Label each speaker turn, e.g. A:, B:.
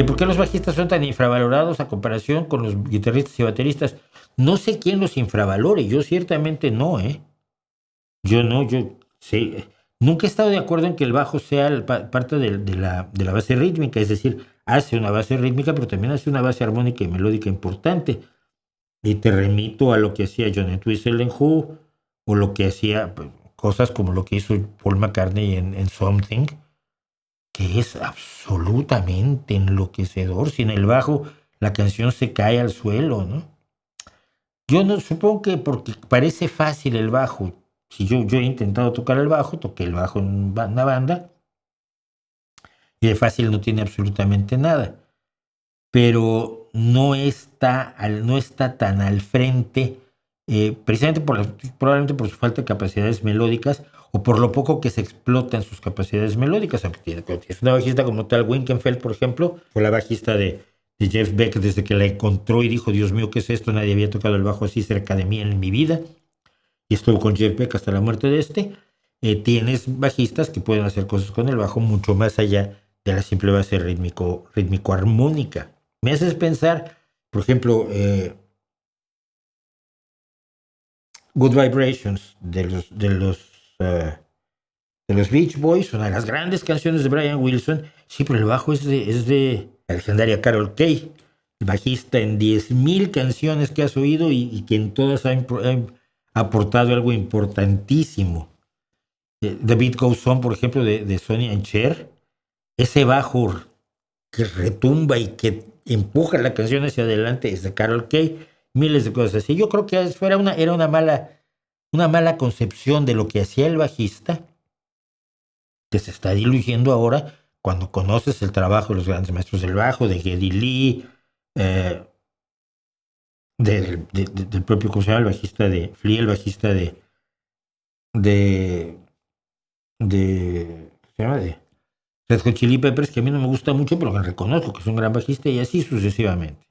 A: ¿Por qué los bajistas son tan infravalorados a comparación con los guitarristas y bateristas? No sé quién los infravalore, yo ciertamente no, ¿eh? Yo no, yo sí. Nunca he estado de acuerdo en que el bajo sea parte de la base rítmica, es decir, hace una base rítmica, pero también hace una base armónica y melódica importante. Y te remito a lo que hacía John Entwistle en Who, o lo que hacía, pues, cosas como lo que hizo Paul McCartney en Something, que es absolutamente enloquecedor. Sin el bajo, la canción se cae al suelo, ¿no? Yo no supongo que porque parece fácil el bajo. Si yo he intentado tocar el bajo, toqué el bajo en una banda, y de fácil no tiene absolutamente nada. Pero no está tan al frente, precisamente probablemente por su falta de capacidades melódicas o por lo poco que se explotan sus capacidades melódicas. Aunque es una bajista como tal, Winkenfeld, por ejemplo, fue la bajista de Jeff Beck desde que la encontró y dijo: Dios mío, ¿qué es esto? Nadie había tocado el bajo así cerca de mí en mi vida. Y estuvo con Jeff Beck hasta la muerte de este. Tienes bajistas que pueden hacer cosas con el bajo mucho más allá de la simple base rítmico-armónica. Me haces pensar, por ejemplo, Good Vibrations de los Beach Boys, una de las grandes canciones de Brian Wilson. Sí, pero el bajo es de la legendaria Carol Kay, bajista en 10.000 canciones que has oído y que en todas ha aportado algo importantísimo. The Beat Goes On, por ejemplo, de Sonny and Cher, ese bajo que retumba y que empuja la canción hacia adelante es de Carol Kay, miles de cosas así. Yo creo que era una mala concepción de lo que hacía el bajista, que se está diluyendo ahora cuando conoces el trabajo de los grandes maestros del bajo, de Geddy Lee, eh, del propio, ¿cómo se llama? El bajista de Flea, el bajista de, ¿se llama? De Red Hot Chili Peppers, que a mí no me gusta mucho, pero que reconozco que es un gran bajista, y así sucesivamente.